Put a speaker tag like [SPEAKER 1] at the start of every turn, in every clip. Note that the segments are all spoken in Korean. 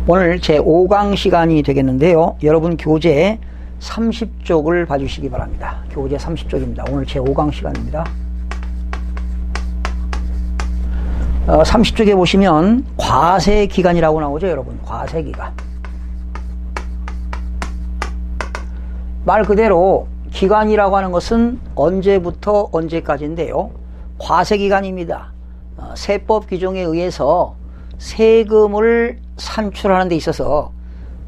[SPEAKER 1] 오늘 제5강 시간이 되겠는데요. 여러분 교재 30쪽을 봐주시기 바랍니다. 교재 30쪽입니다. 오늘 제5강 시간입니다. 30쪽에 보시면 과세기간이라고 나오죠, 여러분. 과세기간. 말 그대로 기간이라고 하는 것은 언제부터 언제까지인데요. 과세기간입니다. 세법 규정에 의해서 세금을 산출하는 데 있어서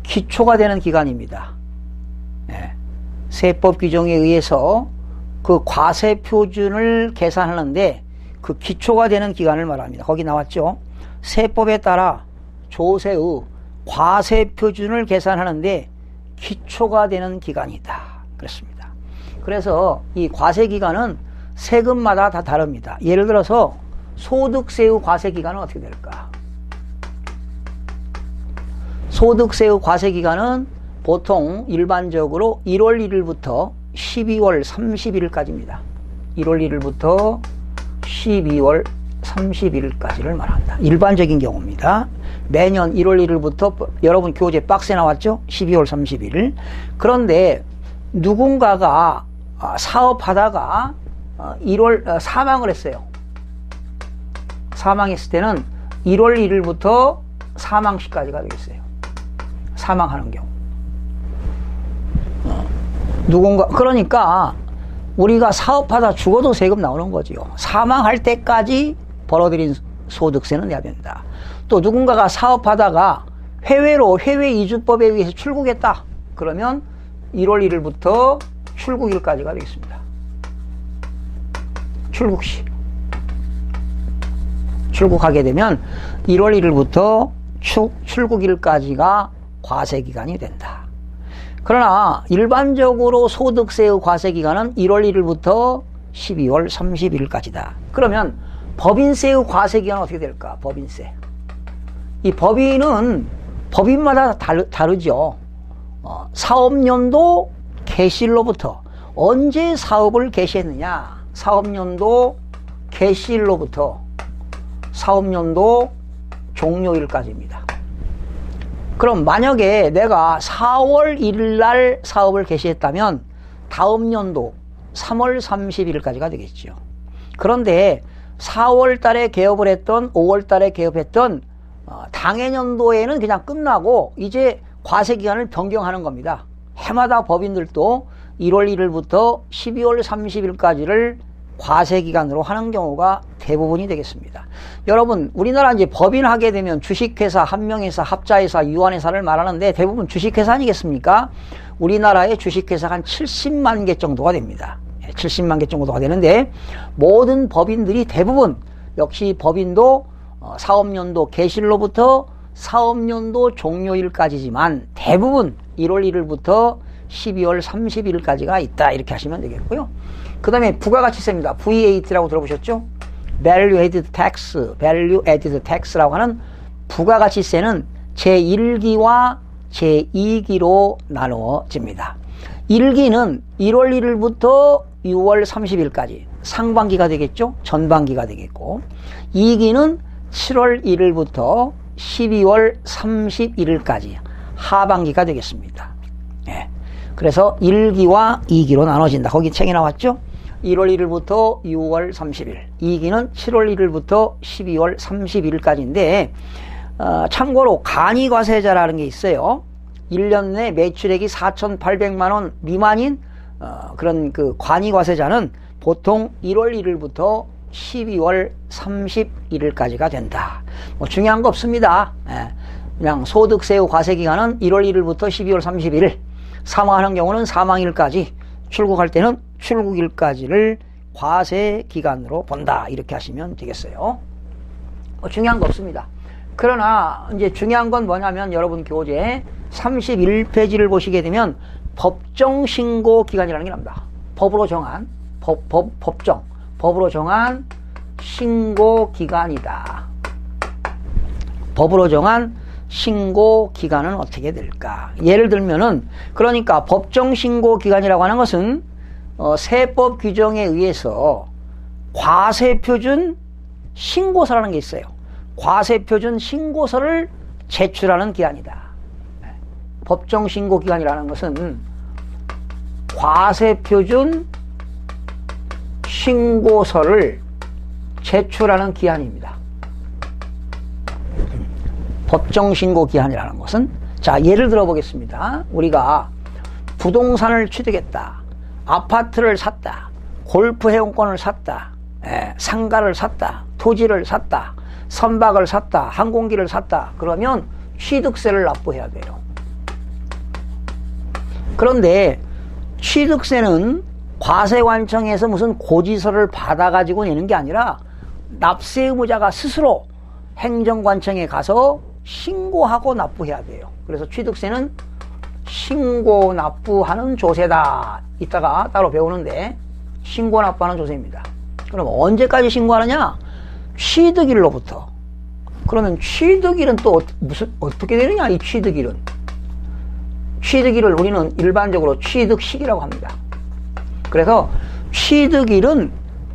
[SPEAKER 1] 기초가 되는 기간입니다. 세법 규정에 의해서 그 과세 표준을 계산하는데 그 기초가 되는 기간을 말합니다. 거기 나왔죠. 세법에 따라 조세의 과세 표준을 계산하는데 기초가 되는 기간이다. 그렇습니다. 그래서 이 과세 기간은 세금마다 다 다릅니다. 예를 들어서 소득세의 과세 기간은 어떻게 될까? 소득세의 과세 기간은 보통 일반적으로 1월 1일부터 12월 31일까지입니다. 1월 1일부터 12월 31일까지를 말한다. 일반적인 경우입니다. 매년 1월 1일부터 여러분 교재 박스에 나왔죠? 12월 31일. 그런데 누군가가 사업하다가 사망을 했어요. 사망했을 때는 1월 1일부터 사망시까지가 되겠어요. 사망하는 경우. 그러니까 우리가 사업하다 죽어도 세금 나오는 거지요. 사망할 때까지 벌어들인 소득세는 내야 된다. 또 누군가가 사업하다가 해외이주법에 의해서 출국했다. 그러면 1월 1일부터 출국일까지가 되겠습니다. 출국시. 출국하게 되면 1월 1일부터 출국일까지가 과세기간이 된다. 그러나 일반적으로 소득세의 과세기간은 1월 1일부터 12월 31일까지다. 그러면 법인세의 과세기간은 어떻게 될까? 법인세. 이 법인마다 다르죠. 사업연도 개시일로부터 언제 사업을 개시했느냐? 사업연도 개시일로부터 사업연도 종료일까지입니다. 그럼 만약에 내가 4월 1일 날 사업을 개시했다면 다음 연도 3월 30일까지가 되겠죠. 그런데 4월 달에 개업을 했던 5월 달에 개업했던 당해년도에는 그냥 끝나고 이제 과세기간을 변경하는 겁니다. 해마다 법인들도 1월 1일부터 12월 30일까지를 과세기간으로 하는 경우가 대부분이 되겠습니다. 여러분, 우리나라 이제 법인 하게 되면 주식회사, 한명회사, 합자회사, 유한회사를 말하는데 대부분 주식회사 아니겠습니까? 우리나라의 주식회사가 한 70만 개 정도가 됩니다. 70만 개 정도가 되는데 모든 법인들이 대부분 역시 법인도 사업연도 개시일로부터 사업연도 종료일까지지만 대부분 1월 1일부터 12월 30일까지가 있다. 이렇게 하시면 되겠고요. 그 다음에 부가가치세입니다. VAT라고 들어보셨죠? Value Added Tax라고 하는 부가가치세는 제1기와 제2기로 나누어집니다. 1기는 1월 1일부터 6월 30일까지 상반기가 되겠죠? 전반기가 되겠고 2기는 7월 1일부터 12월 31일까지 하반기가 되겠습니다. 네. 그래서 1기와 2기로 나눠진다. 거기 책에 나왔죠? 1월 1일부터 6월 30일, 2기는 7월 1일부터 12월 31일까지인데 참고로 간이과세자라는 게 있어요. 1년 내 매출액이 4,800만 원 미만인 그런 그 간이과세자는 보통 1월 1일부터 12월 31일까지가 된다. 뭐 중요한 거 없습니다. 그냥 소득세의 과세기간은 1월 1일부터 12월 31일, 사망하는 경우는 사망일까지, 출국할 때는 출국일까지를 과세기간으로 본다. 이렇게 하시면 되겠어요. 중요한 거 없습니다. 그러나 이제 중요한 건 뭐냐면 여러분 교재 31페이지를 보시게 되면 법정신고기간이라는 게 나옵니다. 법으로 정한 법으로 정한 신고기간이다. 법으로 정한 신고기간은 어떻게 될까? 예를 들면은 그러니까 법정신고기간이라고 하는 것은 세법 규정에 의해서 과세표준 신고서라는 게 있어요. 과세표준 신고서를 제출하는 기한이다. 법정신고기간이라는 것은 과세표준 신고서를 제출하는 기한입니다. 법정신고기한이라는 것은, 자, 예를 들어 보겠습니다. 우리가 부동산을 취득했다, 아파트를 샀다, 골프 회원권을 샀다, 상가를 샀다, 토지를 샀다, 선박을 샀다, 항공기를 샀다. 그러면 취득세를 납부해야 돼요. 그런데 취득세는 과세관청에서 무슨 고지서를 받아가지고 내는 게 아니라 납세 의무자가 스스로 행정관청에 가서 신고하고 납부해야 돼요. 그래서 취득세는 신고 납부하는 조세다. 이따가 따로 배우는데 신고 납부하는 조세입니다. 그럼 언제까지 신고하느냐? 취득일로부터. 그러면 취득일은 또 어떻게 되느냐? 이 취득일은. 취득일을 우리는 일반적으로 취득식이라고 합니다. 그래서 취득일은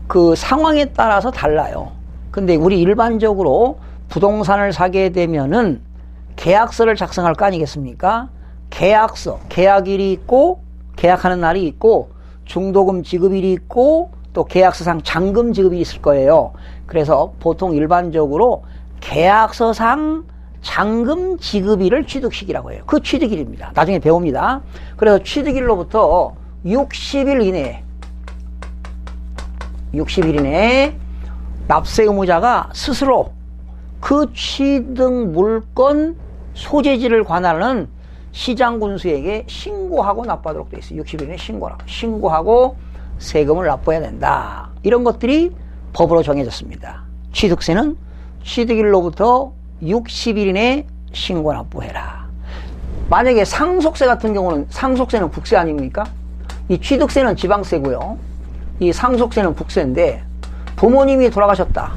[SPEAKER 1] 그 상황에 따라서 달라요. 근데 우리 일반적으로 부동산을 사게 되면은 계약서를 작성할 거 아니겠습니까? 계약서, 계약일이 있고, 계약하는 날이 있고, 중도금 지급일이 있고, 또 계약서상 잔금 지급이 있을 거예요. 그래서 보통 일반적으로 계약서상 잔금 지급일을 취득식이라고 해요. 그 취득일입니다. 나중에 배웁니다. 그래서 취득일로부터 60일 이내에 납세 의무자가 스스로 그 취득 물건 소재지를 관할하는 시장군수에게 신고하고 납부하도록 되어 있어요. 60일 이내에 신고하고 세금을 납부해야 된다. 이런 것들이 법으로 정해졌습니다. 취득세는 취득일로부터 60일 이내에 신고 납부해라. 만약에 상속세 같은 경우는, 상속세는 국세 아닙니까? 이 취득세는 지방세고요. 이 상속세는 국세인데 부모님이 돌아가셨다.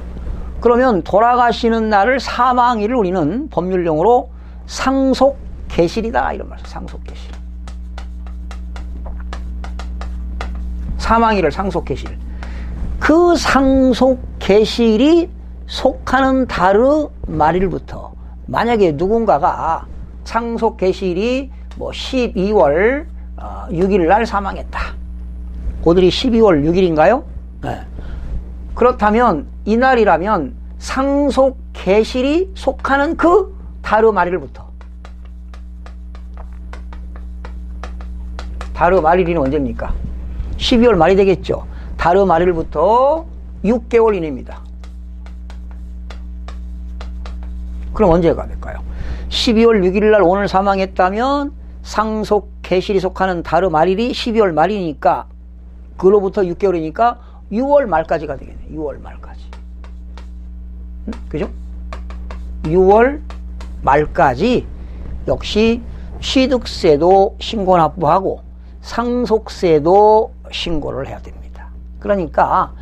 [SPEAKER 1] 그러면 돌아가시는 날을 사망일을 우리는 법률용어로 상속계실이다 이런 말이죠. 상속계실. 사망일을 상속계실. 그 상속계실이 속하는 달의 말일부터, 만약에 누군가가 상속계실이 뭐 12월 6일 날 사망했다. 오늘이 12월 6일인가요? 네. 그렇다면 이날이라면 상속계실이 속하는 그 달의 말일부터, 달의 말일이 언제입니까? 12월 말이 되겠죠. 달의 말일부터 6개월 이내입니다. 그럼 언제가 될까요? 12월 6일 날 오늘 사망했다면 상속계실이 속하는 달의 말일이 12월 말이니까 그로부터 6개월이니까 6월 말까지가 되겠네. 6월 말까지. 그죠? 6월 말까지 역시 취득세도 신고 납부하고 상속세도 신고를 해야 됩니다. 그러니까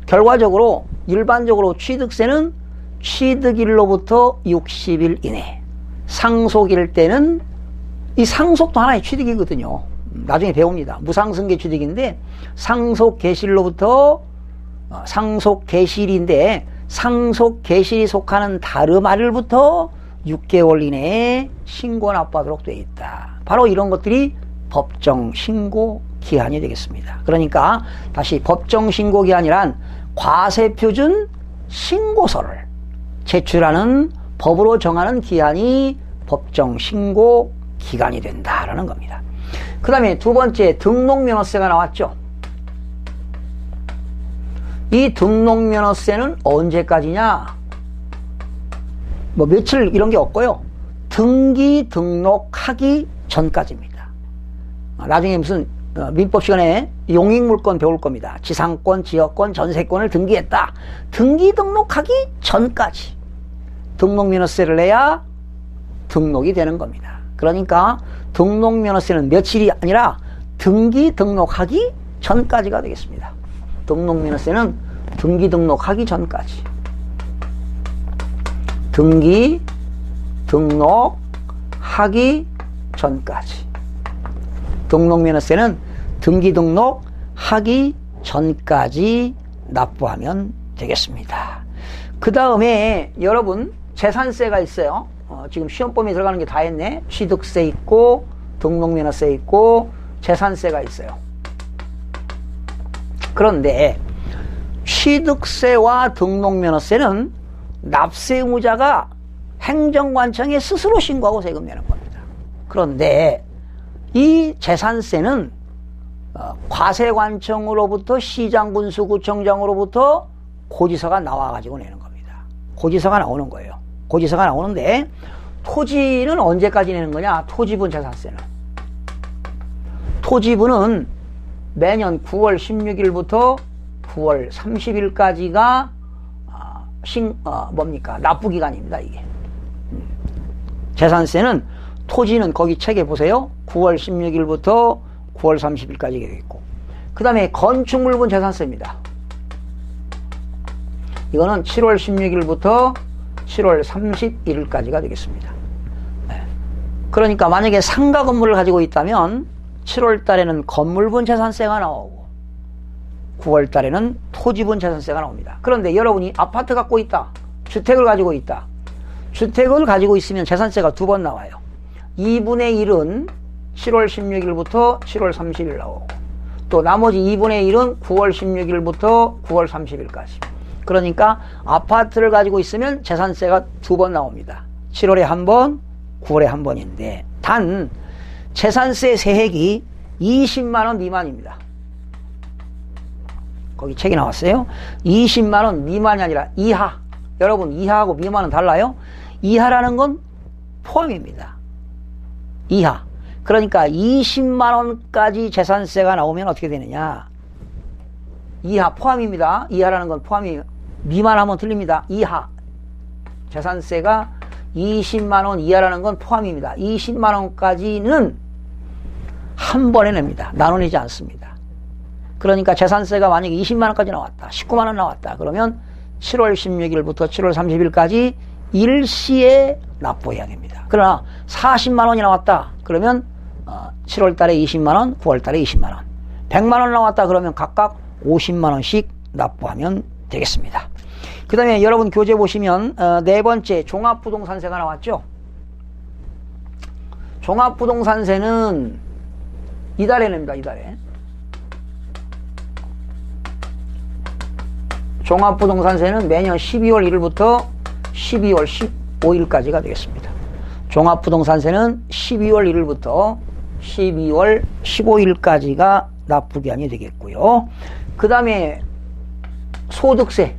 [SPEAKER 1] 결과적으로 일반적으로 취득세는 취득일로부터 60일 이내, 상속일 때는 이 상속도 하나의 취득이거든요. 나중에 배웁니다. 무상승계 취득인데 상속계실로부터 상속계실인데 상속계실이 속하는 달의 말일부터 6개월 이내에 신고 납부하도록 되어 있다. 바로 이런 것들이 법정신고기한이 되겠습니다. 그러니까 다시 법정신고기한이란 과세표준 신고서를 제출하는 법으로 정하는 기한이 법정신고기간이 된다라는 겁니다. 그 다음에 두 번째 등록면허세가 나왔죠. 이 등록면허세는 언제까지냐? 뭐 며칠 이런 게 없고요. 등기 등록하기 전까지입니다. 나중에 무슨 민법 시간에 용익물권 배울 겁니다. 지상권, 지역권, 전세권을 등기했다. 등기 등록하기 전까지 등록면허세를 내야 등록이 되는 겁니다. 그러니까 등록면허세는 며칠이 아니라 등기 등록하기 전까지가 되겠습니다. 등록면허세는 등기 등록하기 전까지. 등기 등록하기 전까지. 등록면허세는 등기 등록하기 전까지 납부하면 되겠습니다. 그 다음에 여러분 재산세가 있어요. 지금 시험범위 들어가는 게 다 했네. 취득세 있고 등록면허세 있고 재산세가 있어요. 그런데 취득세와 등록면허세는 납세 의무자가 행정관청에 스스로 신고하고 세금 내는 겁니다. 그런데 이 재산세는 과세관청으로부터 시장군수구청장으로부터 고지서가 나와가지고 내는 겁니다. 고지서가 나오는 거예요. 고지서가 나오는데 토지는 언제까지 내는 거냐? 토지분 재산세는. 토지분은 매년 9월 16일부터 9월 30일까지가 납부기간입니다. 이게. 재산세는 토지는 거기 책에 보세요. 9월 16일부터 9월 30일까지 되어 있고, 그 다음에 건축물분 재산세입니다. 이거는 7월 16일부터 7월 31일까지가 되겠습니다. 그러니까 만약에 상가 건물을 가지고 있다면 7월 달에는 건물분 재산세가 나오고 9월 달에는 토지분 재산세가 나옵니다. 그런데 여러분이 아파트 갖고 있다, 주택을 가지고 있다. 주택을 가지고 있으면 재산세가 두 번 나와요. 2분의 1은 7월 16일부터 7월 30일 나오고, 또 나머지 2분의 1은 9월 16일부터 9월 30일까지. 그러니까 아파트를 가지고 있으면 재산세가 두 번 나옵니다. 7월에 한 번, 9월에 한 번인데, 단 재산세 세액이 20만원 미만입니다. 거기 책이 나왔어요. 20만원 미만이 아니라 이하. 여러분, 이하하고 미만은 달라요? 이하라는 건 포함입니다. 이하. 그러니까 20만원까지 재산세가 나오면 어떻게 되느냐? 이하 포함입니다. 이하라는 건 포함이에요. 미만하면 틀립니다. 이하. 재산세가 20만원 이하라는 건 포함입니다. 20만원까지는 한 번에 냅니다. 나눠내지 않습니다. 그러니까 재산세가 만약에 20만원까지 나왔다, 19만원 나왔다, 그러면 7월 16일부터 7월 30일까지 일시에 납부해야 됩니다. 그러나 40만원이 나왔다, 그러면 7월 달에 20만원, 9월 달에 20만원, 100만원 나왔다 그러면 각각 50만원씩 납부하면 되겠습니다. 그 다음에 여러분 교재 보시면 네 번째 종합부동산세가 나왔죠. 종합부동산세는 이달에 냅니다. 이달에. 종합부동산세는 매년 12월 1일부터 12월 15일까지가 되겠습니다. 종합부동산세는 12월 1일부터 12월 15일까지가 납부기한이 되겠고요. 그 다음에 소득세는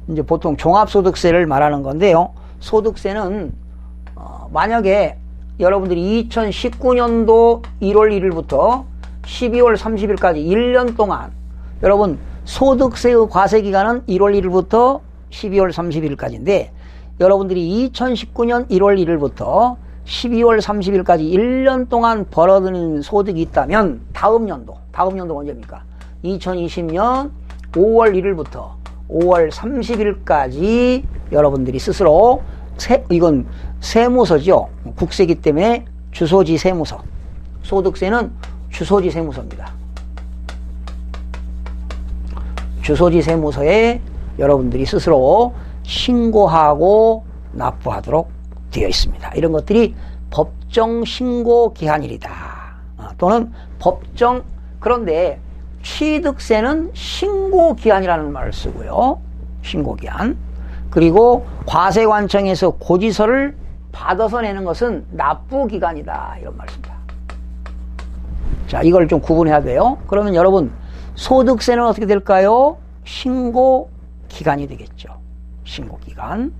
[SPEAKER 1] 이제 보통 종합소득세를 말하는 건데요. 소득세는 만약에 여러분들이 2019년도 1월 1일부터 12월 30일까지 1년 동안, 여러분 소득세의 과세기간은 1월 1일부터 12월 30일까지인데 여러분들이 2019년 1월 1일부터 12월 30일까지 1년 동안 벌어들인 소득이 있다면 다음 연도 언제입니까? 2020년 5월 1일부터 5월 30일까지 여러분들이 스스로 이건 세무서죠. 국세기 때문에 주소지 세무서. 소득세는 주소지 세무서입니다. 주소지 세무서에 여러분들이 스스로 신고하고 납부하도록 되어 있습니다. 이런 것들이 법정 신고 기한일이다. 또는 그런데 취득세는 신고 기한이라는 말을 쓰고요. 신고 기한. 그리고 과세관청에서 고지서를 받아서 내는 것은 납부 기간이다. 이런 말입니다. 자, 이걸 좀 구분해야 돼요. 그러면 여러분, 소득세는 어떻게 될까요? 신고 기간이 되겠죠. 신고 기간.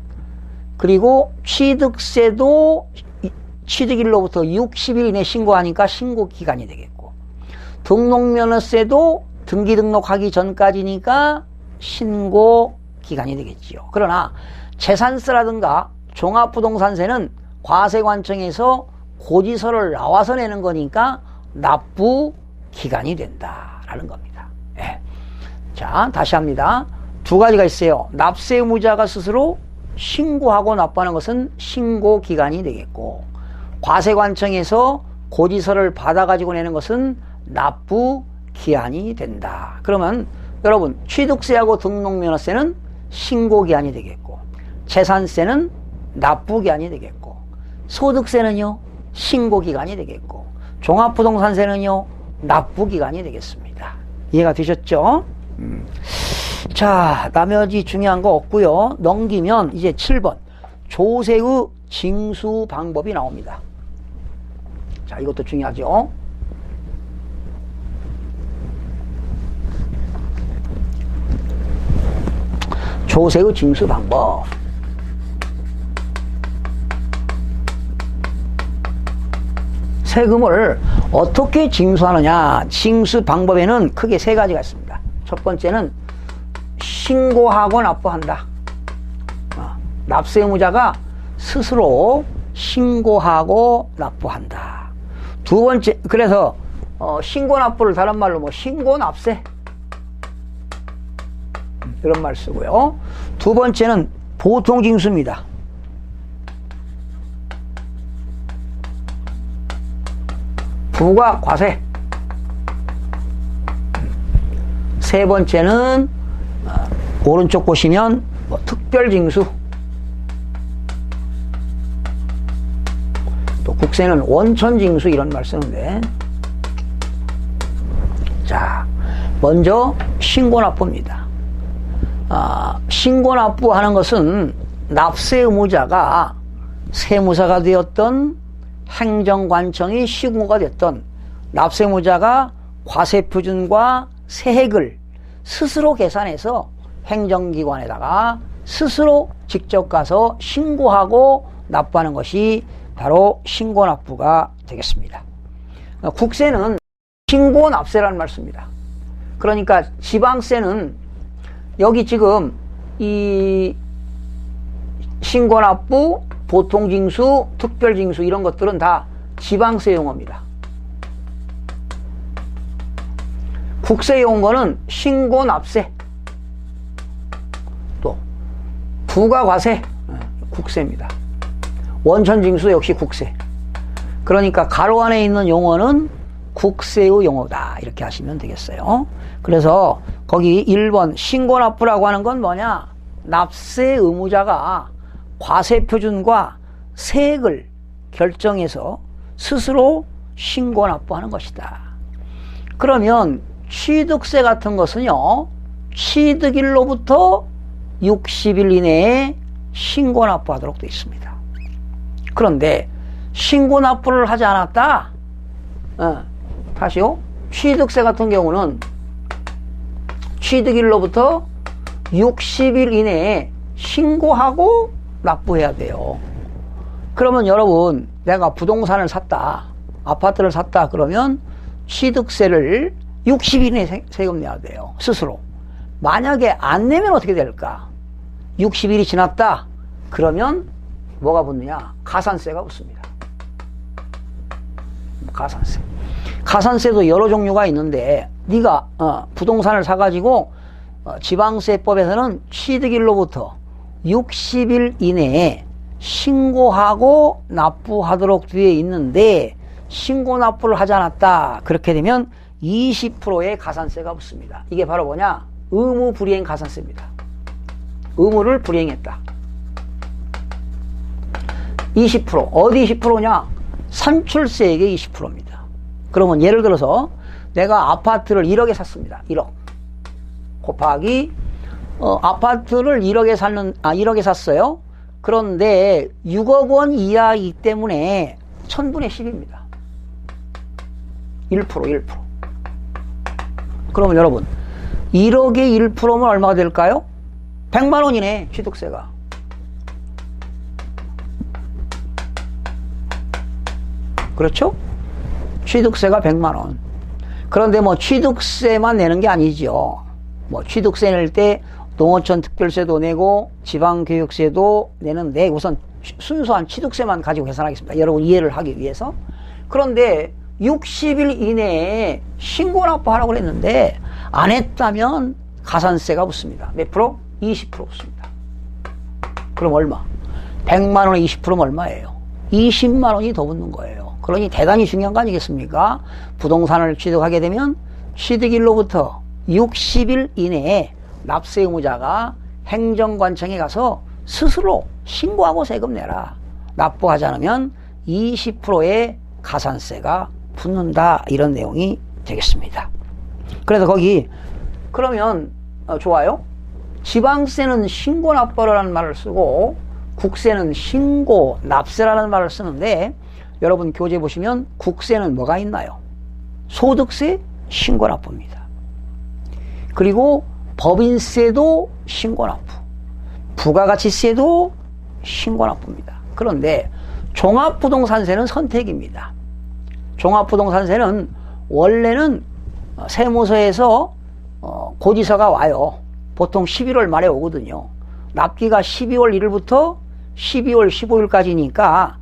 [SPEAKER 1] 그리고 취득세도 취득일로부터 60일 이내 신고하니까 신고 기간이 되겠고, 등록면허세도 등기 등록하기 전까지니까 신고 기간이 되겠지요. 그러나 재산세라든가 종합부동산세는 과세관청에서 고지서를 나와서 내는 거니까 납부 기간이 된다라는 겁니다. 네. 자, 다시 합니다. 두 가지가 있어요. 납세 의무자가 스스로 신고하고 납부하는 것은 신고 기간이 되겠고, 과세관청에서 고지서를 받아가지고 내는 것은 납부 기한이 된다. 그러면 여러분, 취득세하고 등록면허세는 신고기한이 되겠고, 재산세는 납부기한이 되겠고, 소득세는요 신고기간이 되겠고, 종합부동산세는요 납부기간이 되겠습니다. 이해가 되셨죠? 자, 나머지 중요한 거 없고요. 넘기면 이제 7번 조세의 징수 방법이 나옵니다. 자, 이것도 중요하죠. 조세의 징수 방법. 세금을 어떻게 징수하느냐. 징수 방법에는 크게 세 가지가 있습니다. 첫 번째는 신고하고 납부한다. 납세 의무자가 스스로 신고하고 납부한다. 두 번째, 그래서 신고 납부를 다른 말로 뭐 신고 납세 이런 말 쓰고요. 두 번째는 보통 징수입니다. 부가 과세. 세 번째는 오른쪽 보시면 뭐 특별 징수. 또 국세는 원천 징수 이런 말 쓰는데. 자, 먼저 신고 납부입니다. 신고 납부하는 것은 납세 의무자가 세무사가 되었던 행정관청이 시군구가 됐던 납세 의무자가 과세표준과 세액을 스스로 계산해서 행정기관에다가 스스로 직접 가서 신고하고 납부하는 것이 바로 신고납부가 되겠습니다. 국세는 신고납세라는 말 씁니다. 그러니까 지방세는 여기 지금 이 신고납부, 보통징수, 특별징수 이런 것들은 다 지방세 용어입니다. 국세 용어는 신고납세, 또 부가과세, 국세입니다. 원천징수 역시 국세. 그러니까 가로 안에 있는 용어는 국세의 용어다 이렇게 하시면 되겠어요. 그래서 거기 1번 신고납부라고 하는 건 뭐냐? 납세 의무자가 과세표준과 세액을 결정해서 스스로 신고납부하는 것이다. 그러면 취득세 같은 것은요, 취득일로부터 60일 이내에 신고납부하도록 되어 있습니다. 그런데 신고납부를 하지 않았다? 다시요. 취득세 같은 경우는 취득일로부터 60일 이내에 신고하고 납부해야 돼요. 그러면 여러분, 내가 부동산을 샀다, 아파트를 샀다 그러면 취득세를 60일 이내에 세금 내야 돼요. 스스로. 만약에 안 내면 어떻게 될까? 60일이 지났다 그러면 뭐가 붙느냐? 가산세가 붙습니다. 가산세. 가산세도 여러 종류가 있는데 네가 부동산을 사가지고 지방세법에서는 취득일로부터 60일 이내에 신고하고 납부하도록 되어 있는데 신고 납부를 하지 않았다. 그렇게 되면 20%의 가산세가 붙습니다. 이게 바로 뭐냐? 의무 불이행 가산세입니다. 의무를 불이행했다. 20%. 어디 20%냐? 산출세액의 20%입니다. 그러면 예를 들어서 내가 아파트를 1억에 샀습니다. 1억. 곱하기 아파트를 1억에 샀어요. 그런데 6억 원 이하이기 때문에 1000분의 10입니다. 1%. 그러면 여러분 1억의 1%면 얼마가 될까요? 100만 원이네. 취득세가. 그렇죠? 취득세가 100만 원. 그런데 뭐 취득세만 내는 게 아니죠. 뭐 취득세 낼 때 농어촌 특별세도 내고 지방교육세도 내는데 우선 순수한 취득세만 가지고 계산하겠습니다. 여러분 이해를 하기 위해서. 그런데 60일 이내에 신고납부하라고 그랬는데 안 했다면 가산세가 붙습니다. 몇 프로? 20% 붙습니다. 그럼 얼마? 100만 원에 20%면 얼마예요? 20만 원이 더 붙는 거예요. 그러니 대단히 중요한 거 아니겠습니까? 부동산을 취득하게 되면 취득일로부터 60일 이내에 납세 의무자가 행정관청에 가서 스스로 신고하고 세금 내라. 납부하지 않으면 20%의 가산세가 붙는다. 이런 내용이 되겠습니다. 그래서 거기 그러면 좋아요. 지방세는 신고 납부라는 말을 쓰고 국세는 신고 납세라는 말을 쓰는데 여러분 교재 보시면 국세는 뭐가 있나요? 소득세 신고 납부입니다. 그리고 법인세도 신고 납부, 부가가치세도 신고 납부입니다. 그런데 종합부동산세는 선택입니다. 종합부동산세는 원래는 세무서에서 고지서가 와요. 보통 11월 말에 오거든요. 납기가 12월 1일부터 12월 15일까지니까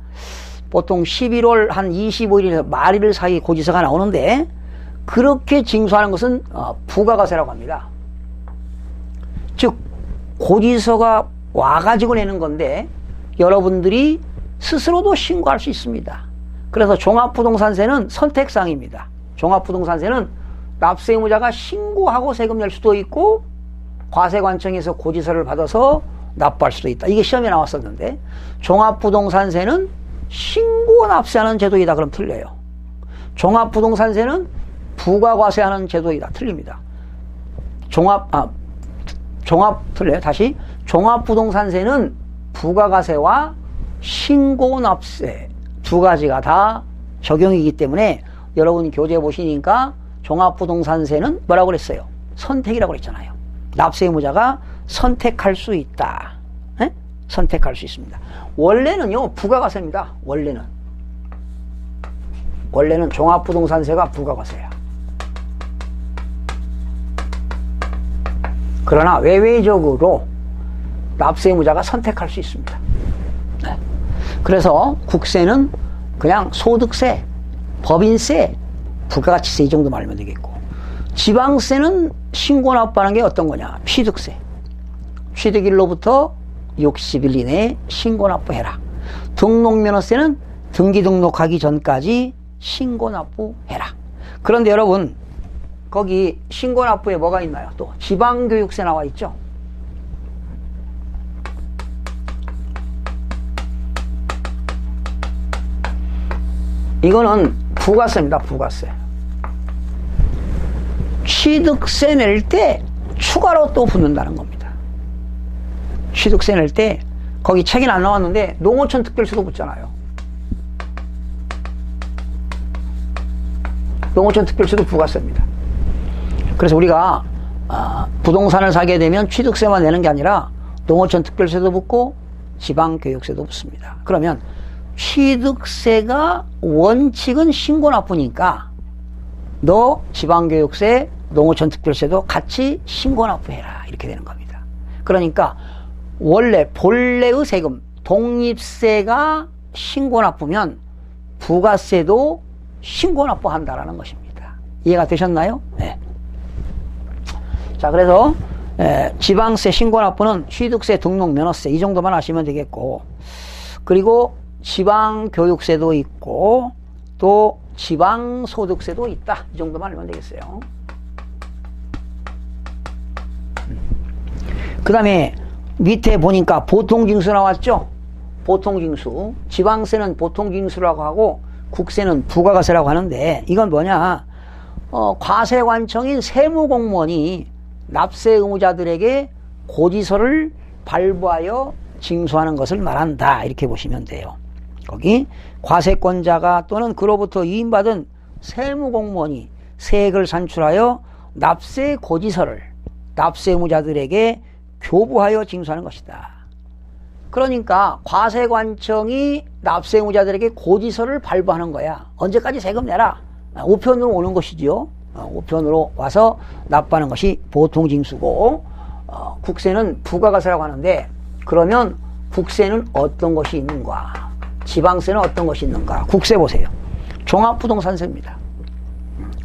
[SPEAKER 1] 보통 11월 한 25일에서 말일 사이 고지서가 나오는데 그렇게 징수하는 것은 부가가세라고 합니다. 즉 고지서가 와가지고 내는 건데 여러분들이 스스로도 신고할 수 있습니다. 그래서 종합부동산세는 선택사항입니다. 종합부동산세는 납세 의무자가 신고하고 세금 낼 수도 있고 과세관청에서 고지서를 받아서 납부할 수도 있다. 이게 시험에 나왔었는데 종합부동산세는 신고 납세하는 제도이다. 그럼 틀려요. 종합부동산세는 부가과세하는 제도이다. 틀립니다. 틀려요. 다시 종합부동산세는 부가과세와 신고납세 두 가지가 다 적용이기 때문에 여러분 교재 보시니까 종합부동산세는 뭐라고 그랬어요? 선택이라고 그랬잖아요. 납세 의무자가 선택할 수 있다. 에? 선택할 수 있습니다. 원래는요 부가과세입니다. 원래는 종합부동산세가 부가과세야. 그러나 외외적으로 납세 의무자가 선택할 수 있습니다. 네. 그래서 국세는 그냥 소득세, 법인세, 부가가치세 이 정도만 알면 되겠고 지방세는 신고 납부하는 게 어떤 거냐? 취득세. 취득일로부터 60일 이내에 신고 납부해라. 등록면허세는 등기 등록하기 전까지 신고 납부해라. 그런데 여러분 거기 신고 납부에 뭐가 있나요? 또 지방교육세 나와 있죠? 이거는 부가세입니다. 부가세. 취득세 낼 때 추가로 또 붙는다는 겁니다. 취득세 낼 때 거기 책에는 안 나왔는데 농어촌 특별세도 붙잖아요. 농어촌 특별세도 부가세입니다. 그래서 우리가 부동산을 사게 되면 취득세만 내는 게 아니라 농어촌 특별세도 붙고 지방교육세도 붙습니다. 그러면 취득세가 원칙은 신고 납부니까 너 지방교육세, 농어촌 특별세도 같이 신고 납부해라 이렇게 되는 겁니다. 그러니까 원래 본래의 세금 독립세가 신고 납부면 부가세도 신고 납부한다라는 것입니다. 이해가 되셨나요? 네. 자, 그래서 지방세 신고 납부는 취득세, 등록, 면허세 이 정도만 아시면 되겠고 그리고 지방교육세도 있고 또 지방소득세도 있다. 이 정도만 알면 되겠어요. 그 다음에 밑에 보니까 보통징수 나왔죠? 보통징수. 지방세는 보통징수라고 하고 국세는 부가가세라고 하는데 이건 뭐냐? 과세관청인 세무공무원이 납세 의무자들에게 고지서를 발부하여 징수하는 것을 말한다. 이렇게 보시면 돼요. 거기 과세권자가 또는 그로부터 위임받은 세무공무원이 세액을 산출하여 납세 고지서를 납세 의무자들에게 교부하여 징수하는 것이다. 그러니까 과세관청이 납세 의무자들에게 고지서를 발부하는 거야. 언제까지 세금 내라. 우편으로 오는 것이지요. 우편으로 와서 납부하는 것이 보통징수고 국세는 부가가세라고 하는데 그러면 국세는 어떤 것이 있는가? 지방세는 어떤 것이 있는가? 국세 보세요. 종합부동산세입니다.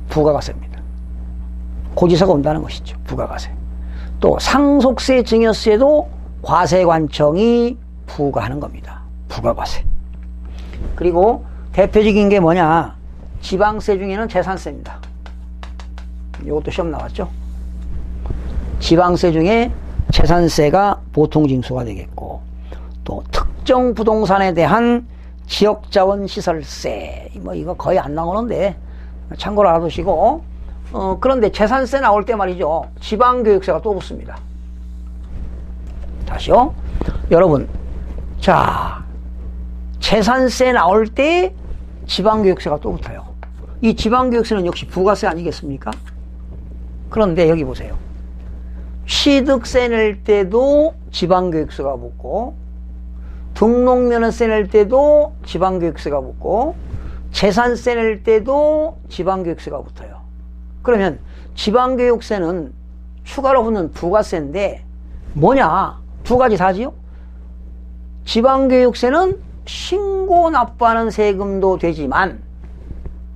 [SPEAKER 1] 부가가세입니다. 고지서가 온다는 것이죠. 부가가세. 또 상속세, 증여세도 과세관청이 부과하는 겁니다. 부가과세. 그리고 대표적인 게 뭐냐? 지방세 중에는 재산세입니다. 이것도 시험 나왔죠? 지방세 중에 재산세가 보통징수가 되겠고, 또 특정 부동산에 대한 지역자원 시설세, 뭐 이거 거의 안 나오는데 참고로 알아두시고, 그런데 재산세 나올 때 말이죠, 지방교육세가 또 붙습니다. 다시요. 여러분, 자, 재산세 나올 때 지방교육세가 또 붙어요. 이 지방교육세는 역시 부가세 아니겠습니까? 그런데 여기 보세요. 취득세 낼 때도 지방교육세가 붙고, 등록면허세 낼 때도 지방교육세가 붙고, 재산세 낼 때도 지방교육세가 붙어요. 그러면 지방교육세는 추가로 붙는 부가세인데 뭐냐? 두 가지 다지요. 지방교육세는 신고 납부하는 세금도 되지만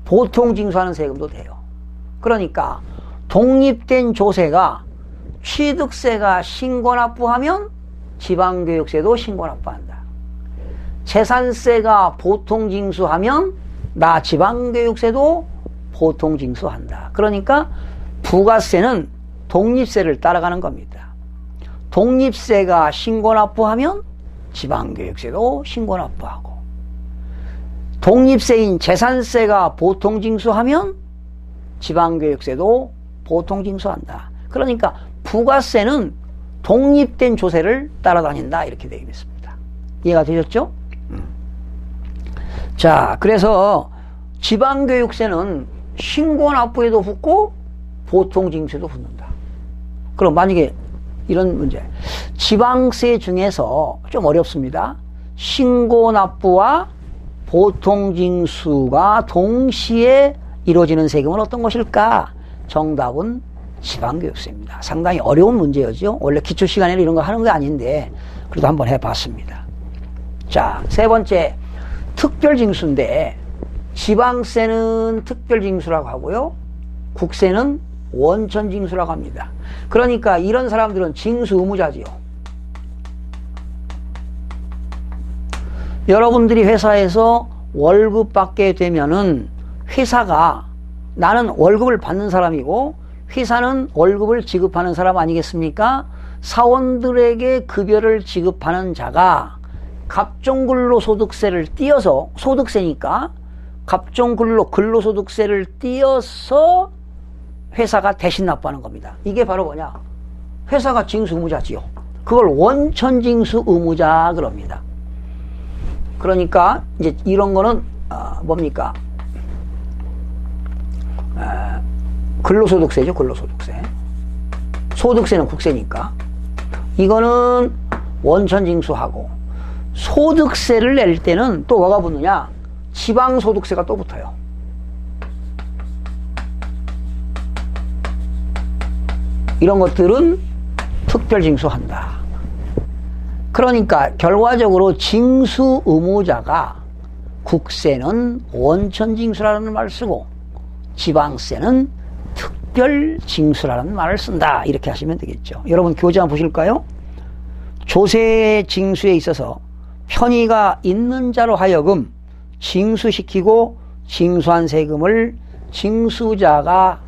[SPEAKER 1] 보통 징수하는 세금도 돼요. 그러니까 독립된 조세가 취득세가 신고 납부하면 지방교육세도 신고 납부한다. 재산세가 보통 징수하면 나 지방교육세도 보통 징수한다. 그러니까 부가세는 독립세를 따라가는 겁니다. 독립세가 신고 납부하면 지방교육세도 신고 납부하고, 독립세인 재산세가 보통 징수하면 지방교육세도 보통 징수한다. 그러니까 부가세는 독립된 조세를 따라다닌다, 이렇게 되어 있습니다. 이해가 되셨죠? 자, 그래서 지방교육세는 신고 납부에도 붙고 보통 징수에도 붙는다. 그럼 만약에 이런 문제, 지방세 중에서 좀 어렵습니다. 신고 납부와 보통 징수가 동시에 이루어지는 세금은 어떤 것일까? 정답은 지방교육세입니다. 상당히 어려운 문제였죠. 원래 기초 시간에는 이런 거 하는 게 아닌데 그래도 한번 해봤습니다. 자, 세 번째, 특별징수인데 지방세는 특별징수라고 하고요, 국세는 원천징수라고 합니다. 그러니까 이런 사람들은 징수 의무자지요. 여러분들이 회사에서 월급 받게 되면은 회사가, 나는 월급을 받는 사람이고 회사는 월급을 지급하는 사람 아니겠습니까? 사원들에게 급여를 지급하는 자가 갑종근로소득세를 띄어서, 소득세니까 갑종근로소득세를 띄어서 회사가 대신 납부하는 겁니다. 이게 바로 뭐냐? 회사가 징수 의무자지요. 그걸 원천징수 의무자 그럽니다. 그러니까 이제 이런 거는 뭡니까? 근로소득세죠. 근로소득세. 소득세는 국세니까 이거는 원천징수하고, 소득세를 낼 때는 또 뭐가 붙느냐? 지방소득세가 또 붙어요. 이런 것들은 특별징수한다. 그러니까 결과적으로 징수 의무자가 국세는 원천징수라는 말을 쓰고 지방세는 특별징수라는 말을 쓴다, 이렇게 하시면 되겠죠. 여러분 교재 한번 보실까요? 조세 징수에 있어서 편의가 있는 자로 하여금 징수시키고 징수한 세금을 징수자가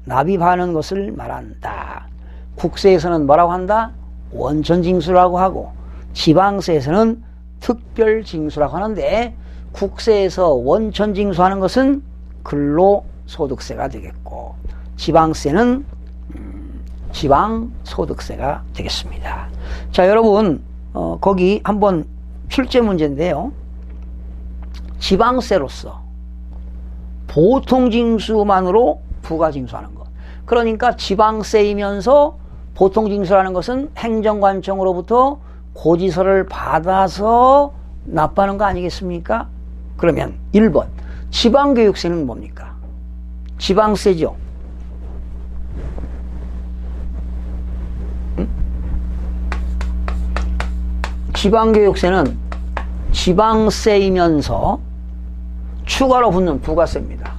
[SPEAKER 1] 납입하는 것을 말한다. 국세에서는 뭐라고 한다? 원천징수라고 하고, 지방세에서는 특별징수라고 하는데, 국세에서 원천징수하는 것은 근로소득세가 되겠고, 지방세는 지방소득세가 되겠습니다. 자, 여러분 거기 한번 출제 문제인데요, 지방세로서 보통징수만으로 부가징수하는 것. 그러니까 지방세이면서 보통징수라는 것은 행정관청으로부터 고지서를 받아서 납부하는 거 아니겠습니까? 그러면 1번 지방교육세는 뭡니까? 지방세죠. 지방교육세는 지방세이면서 추가로 붙는 부가세입니다.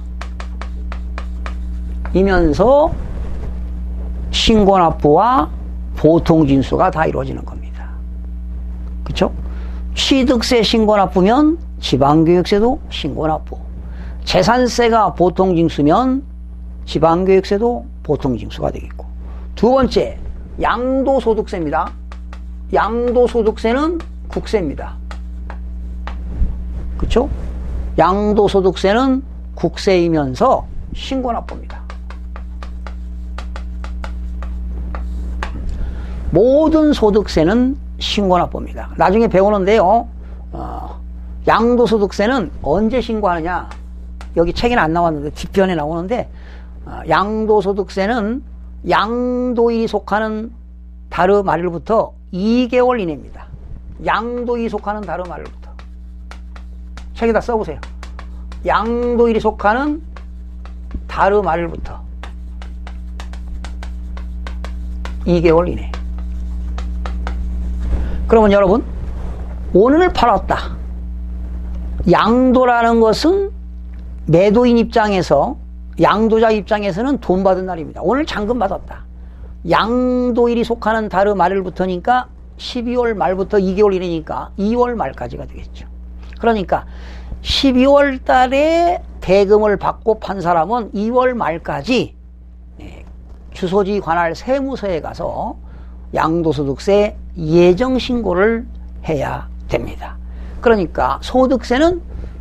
[SPEAKER 1] 이면서 신고납부와 보통징수가 다 이루어지는 겁니다. 그렇죠? 취득세 신고납부면 지방교육세도 신고납부, 재산세가 보통징수면 지방교육세도 보통징수가 되겠고, 두 번째 양도소득세입니다. 양도소득세는 국세입니다. 그렇죠? 양도소득세는 국세이면서 신고납부입니다. 모든 소득세는 신고납부입니다. 나중에 배우는데요. 양도소득세는 언제 신고하느냐? 여기 책에는 안 나왔는데 뒷편에 나오는데 양도소득세는 양도일이 속하는 달의 말일부터 2개월 이내입니다. 양도일이 속하는 달의 말일부터. 책에다 써보세요. 양도일이 속하는 달의 말일부터 2개월 이내. 그러면 여러분, 오늘 팔았다. 양도라는 것은 매도인 입장에서, 양도자 입장에서는 돈 받은 날입니다. 오늘 잔금 받았다. 양도일이 속하는 달의 말일부터니까 12월 말부터 2개월 이내니까 2월 말까지가 되겠죠. 그러니까 12월 달에 대금을 받고 판 사람은 2월 말까지 주소지 관할 세무서에 가서 양도소득세 예정신고를 해야 됩니다. 그러니까 소득세는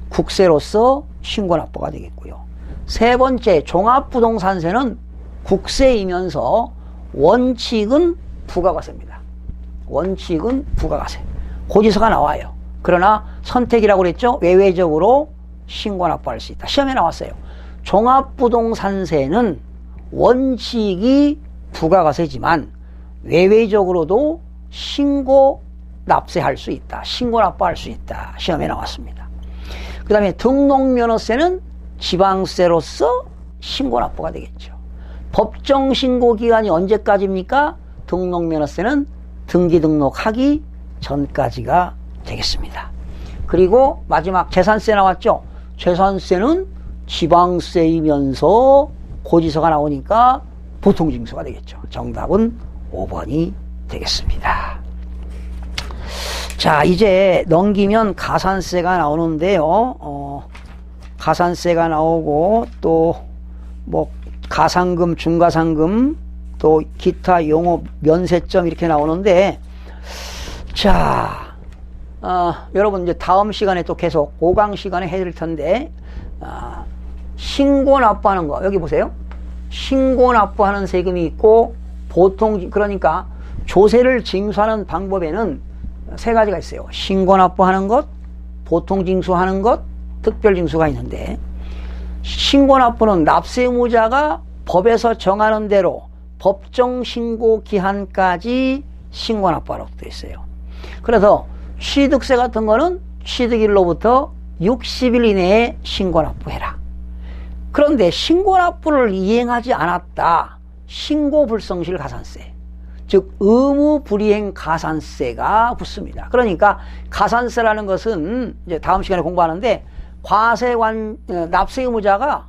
[SPEAKER 1] 국세로서 신고납부가 되겠고요. 세 번째, 종합부동산세는 국세이면서 원칙은 부가가세입니다. 원칙은 부가가세. 고지서가 나와요. 그러나 선택이라고 그랬죠? 외외적으로 신고납부할 수 있다. 시험에 나왔어요. 종합부동산세는 원칙이 부가가세지만 외외적으로도 신고납세할 수 있다. 신고납부할 수 있다. 시험에 나왔습니다. 그 다음에 등록면허세는 지방세로서 신고납부가 되겠죠. 법정신고기간이 언제까지입니까? 등록면허세는 등기등록하기 전까지가 되겠습니다. 그리고 마지막 재산세 나왔죠? 재산세는 지방세이면서 고지서가 나오니까 보통징수가 되겠죠. 정답은 5번이 되겠습니다. 자, 이제 넘기면 가산세가 나오는데요. 가산세가 나오고 또 뭐 가상금, 중가상금, 또 기타 용어 면세점 이렇게 나오는데, 자, 여러분 이제 다음 시간에 또 계속 5강 시간에 해드릴 텐데, 신고납부하는 거 여기 보세요. 신고납부하는 세금이 있고 보통, 그러니까 조세를 징수하는 방법에는 세 가지가 있어요. 신고납부하는 것, 보통징수하는 것, 특별징수가 있는데, 신고납부는 납세의무자가 법에서 정하는 대로 법정신고 기한까지 신고납부하라고 되어 있어요. 그래서 취득세 같은 거는 취득일로부터 60일 이내에 신고납부해라. 그런데 신고납부를 이행하지 않았다. 신고불성실 가산세, 즉 의무불이행 가산세가 붙습니다. 그러니까 가산세라는 것은 이제 다음 시간에 공부하는데, 납세 의무자가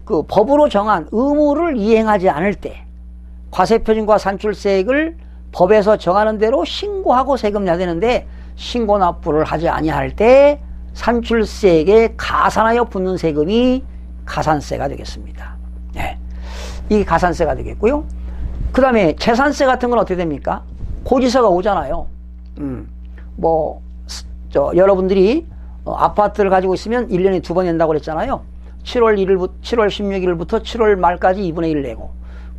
[SPEAKER 1] 그 법으로 정한 의무를 이행하지 않을 때 과세표준과 산출세액을 법에서 정하는 대로 신고하고 세금 내야 되는데, 신고납부를 하지 아니할 때 산출세액에 가산하여 붙는 세금이 가산세가 되겠습니다. 네. 이게 가산세가 되겠고요. 그 다음에 재산세 같은 건 어떻게 됩니까? 고지서가 오잖아요. 여러분들이 아파트를 가지고 있으면 1년에 2번 낸다고 그랬잖아요. 7월 16일부터 7월 말까지 2분의 1 내고,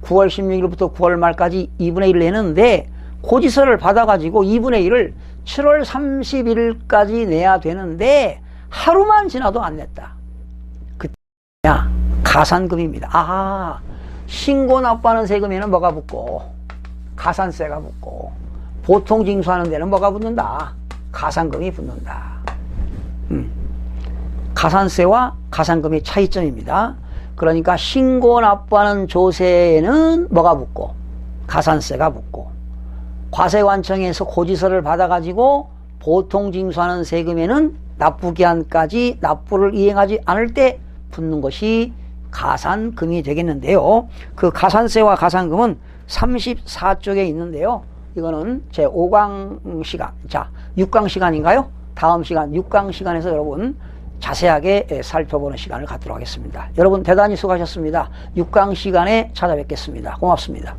[SPEAKER 1] 9월 16일부터 9월 말까지 2분의 1 내는데, 고지서를 받아가지고 2분의 1을 7월 30일까지 내야 되는데 하루만 지나도 안 냈다. 그때야 가산금입니다. 아하, 신고납부하는 세금에는 뭐가 붙고 가산세가 붙고, 보통징수하는 데는 뭐가 붙는다? 가산금이 붙는다. 가산세와 가산금의 차이점입니다. 그러니까 신고납부하는 조세에는 뭐가 붙고 가산세가 붙고, 과세관청에서 고지서를 받아가지고 보통징수하는 세금에는 납부기한까지 납부를 이행하지 않을 때 붙는 것이 가산금이 되겠는데요. 그 가산세와 가산금은 34쪽에 있는데요. 이거는 제 5강 시간, 자 6강 시간인가요? 다음 시간 6강 시간에서 여러분 자세하게 살펴보는 시간을 갖도록 하겠습니다. 여러분 대단히 수고하셨습니다. 6강 시간에 찾아뵙겠습니다. 고맙습니다.